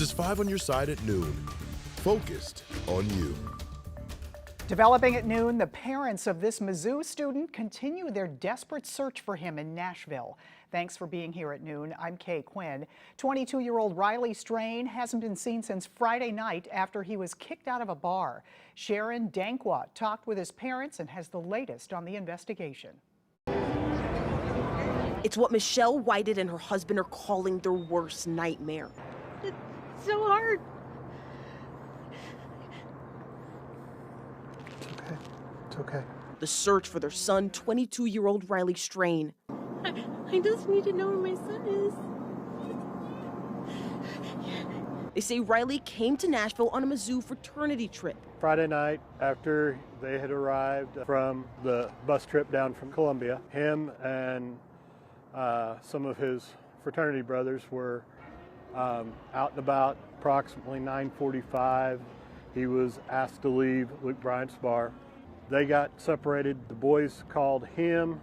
This is 5 on your side at noon. Focused on you. Developing at noon, the parents of this Mizzou student continue their desperate search for him in Nashville. Thanks for being here at noon. I'm Kay Quinn. 22-year-old Riley Strain hasn't been seen since Friday night after he was kicked out of a bar. Sharon Dankwa talked with his parents and has the latest on the investigation. It's what Michelle Whited and her husband are calling their worst nightmare. It's so hard. It's okay. The search for their son, 22-year-old Riley Strain. I just need to know where my son is. They say Riley came to Nashville on a Mizzou fraternity trip. Friday night, after they had arrived from the bus trip down from Columbia, him and some of his fraternity brothers were out and about. Approximately 9:45, he was asked to leave Luke Bryant's bar. They got separated. The boys called him.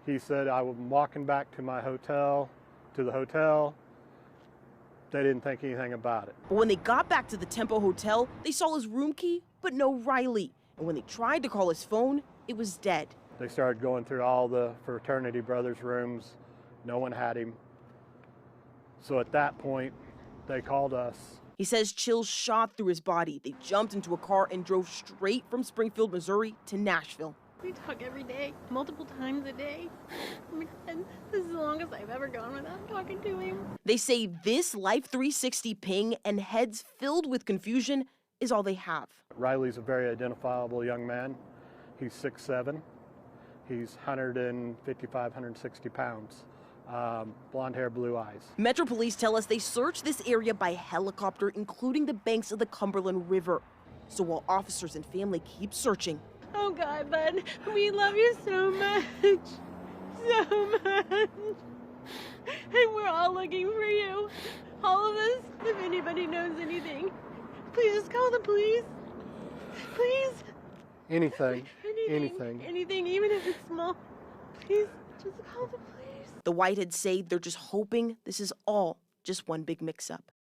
He said, I'm walking back to my hotel, to the hotel. They didn't think anything about it. But when they got back to the Tempo Hotel, they saw his room key, but no Riley. And when they tried to call his phone, it was dead. They started going through all the fraternity brothers' rooms. No one had him. So at that point, they called us. He says chills shot through his body. They jumped into a car and drove straight from Springfield, Missouri to Nashville. We talk every day, multiple times a day. Oh my God, this is the longest I've ever gone without talking to him. They say this Life 360 ping and heads filled with confusion is all they have. Riley's a very identifiable young man. He's 6'7". He's 155, 160 pounds. Blonde hair, blue eyes. Metro Police tell us they searched this area by helicopter, including the banks of the Cumberland River. So while officers and family keep searching, Oh God, bud, we love you so much. So much. And we're all looking for you. All of us, if anybody knows anything, please just call the police. Please. Anything. Anything, even if it's small. Please, just call the police. the Whiteheads say they're just hoping this is all just one big mix-up.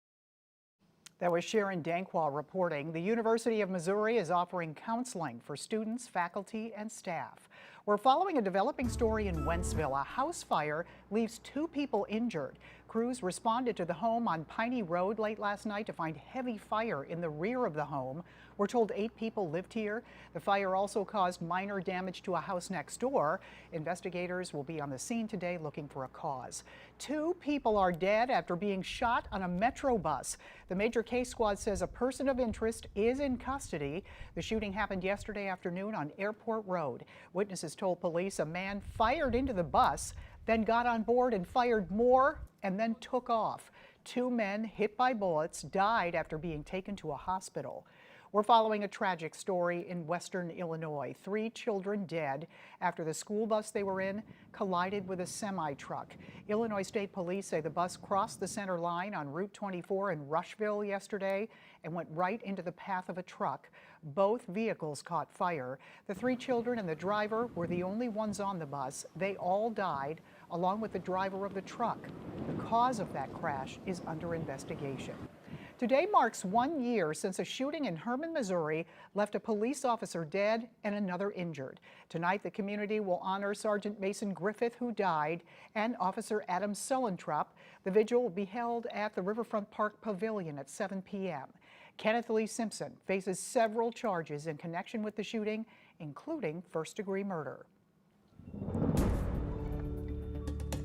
That was Sharon Dankwa reporting. The University of Missouri is offering counseling for students, faculty, and staff. We're following a developing story in Wentzville. A house fire leaves 2 people injured. Crews responded to the home on Piney Road late last night to find heavy fire in the rear of the home. We're told 8 people lived here. The fire also caused minor damage to a house next door. Investigators will be on the scene today looking for a cause. 2 people are dead after being shot on a Metro bus. The major case squad says a person of interest is in custody. The shooting happened yesterday afternoon on Airport Road. Witnesses told police a man fired into the bus, then got on board and fired more and then took off. 2 men hit by bullets died after being taken to a hospital. We're following a tragic story in western Illinois. 3 children dead after the school bus they were in collided with a semi-truck. Illinois State Police say the bus crossed the center line on Route 24 in Rushville yesterday and went right into the path of a truck. Both vehicles caught fire. The 3 children and the driver were the only ones on the bus. They all died, along with the driver of the truck. The cause of that crash is under investigation. Today marks 1 year since a shooting in Hermann, Missouri left a police officer dead and another injured. Tonight, the community will honor Sergeant Mason Griffith, who died, and Officer Adam Sullentrop. The vigil will be held at the Riverfront Park Pavilion at 7 p.m. Kenneth Lee Simpson faces several charges in connection with the shooting, including first-degree murder.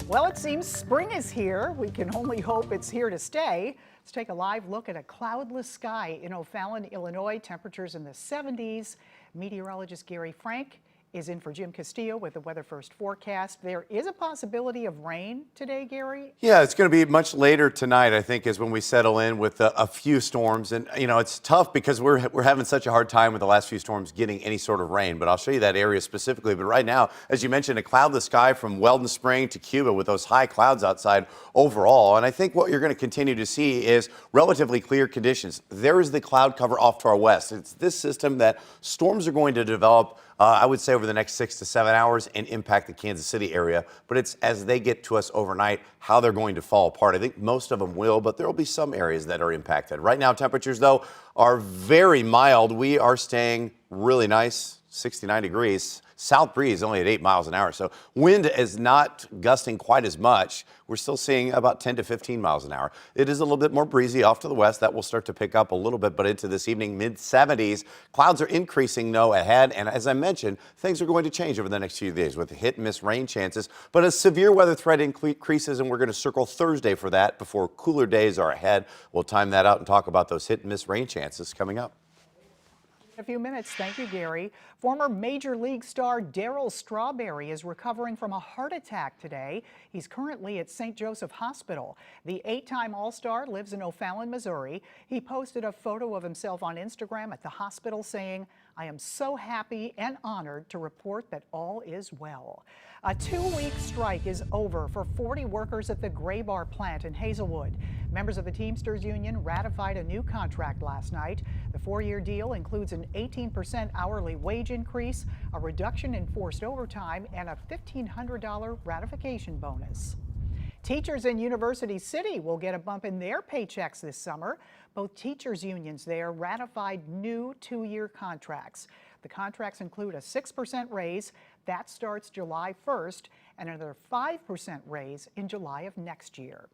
Well, it seems spring is here. We can only hope it's here to stay. Let's take a live look at a cloudless sky in O'Fallon, Illinois. Temperatures in the 70s. Meteorologist Gary Frank is in for Jim Castillo with the Weather First forecast. There is a possibility of rain today, Gary? Yeah, it's going to be much later tonight, I think, is when we settle in with a few storms. And, you know, it's tough because we're having such a hard time with the last few storms getting any sort of rain. But I'll show you that area specifically. But right now, as you mentioned, a cloudless sky from Weldon Spring to Cuba with those high clouds outside overall. And I think what you're going to continue to see is relatively clear conditions. There is the cloud cover off to our west. It's this system that storms are going to develop I would say over the next 6 to 7 hours and impact the Kansas City area. But it's as they get to us overnight, how they're going to fall apart. I think most of them will, but there will be some areas that are impacted. Right now, temperatures, though, are very mild. We are staying really nice, 69 degrees. South breeze only at 8 miles an hour, so wind is not gusting quite as much. We're still seeing about 10 to 15 miles an hour. It is a little bit more breezy off to the west. That will start to pick up a little bit, but into this evening, mid-70s. Clouds are increasing, though, ahead, and as I mentioned, things are going to change over the next few days with hit-and-miss rain chances, but a severe weather threat increases, and we're going to circle Thursday for that before cooler days are ahead. We'll time that out and talk about those hit-and-miss rain chances coming up. A few minutes. Thank you, Gary. Former Major League star Darryl Strawberry is recovering from a heart attack today. He's currently at St. Joseph Hospital. The 8-time All-Star lives in O'Fallon, Missouri. He posted a photo of himself on Instagram at the hospital saying, "I am so happy and honored to report that all is well." A 2-week strike is over for 40 workers at the Graybar plant in Hazelwood. Members of the Teamsters Union ratified a new contract last night. The 4-year deal includes an 18% hourly wage increase, a reduction in forced overtime, and a $1,500 ratification bonus. Teachers in University City will get a bump in their paychecks this summer. Both teachers' unions there ratified new 2-year contracts. The contracts include a 6% raise that starts July 1st and another 5% raise in July of next year.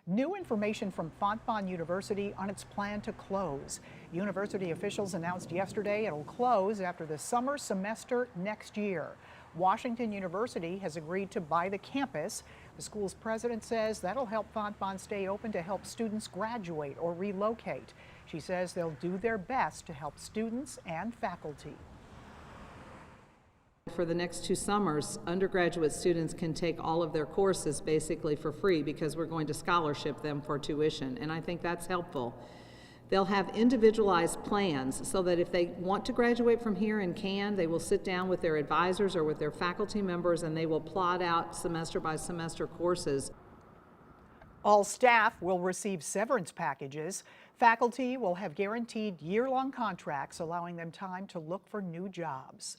New information from Fontbonne University on its plan to close. University officials announced yesterday it'll close after the summer semester next year. Washington University has agreed to buy the campus. The school's president says that'll help Fontbonne stay open to help students graduate or relocate. She says they'll do their best to help students and faculty. For the next 2 summers, undergraduate students can take all of their courses basically for free because we're going to scholarship them for tuition, and I think that's helpful. They'll have individualized plans so that if they want to graduate from here and can, they will sit down with their advisors or with their faculty members and they will plot out semester by semester courses. All staff will receive severance packages. Faculty will have guaranteed year-long contracts, allowing them time to look for new jobs.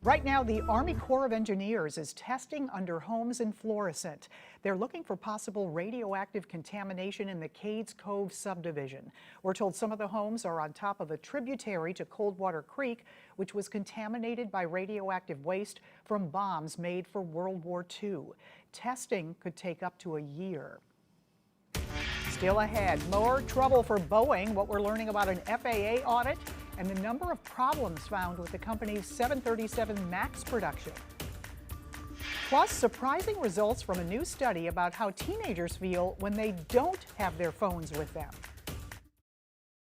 Right now, the Army Corps of Engineers is testing under homes in Florissant. They're looking for possible radioactive contamination in the Cades Cove subdivision. We're told some of the homes are on top of a tributary to Coldwater Creek, which was contaminated by radioactive waste from bombs made for World War II. Testing could take up to a year. Still ahead, more trouble for Boeing, what we're learning about an FAA audit, and the number of problems found with the company's 737 MAX production. Plus, surprising results from a new study about how teenagers feel when they don't have their phones with them.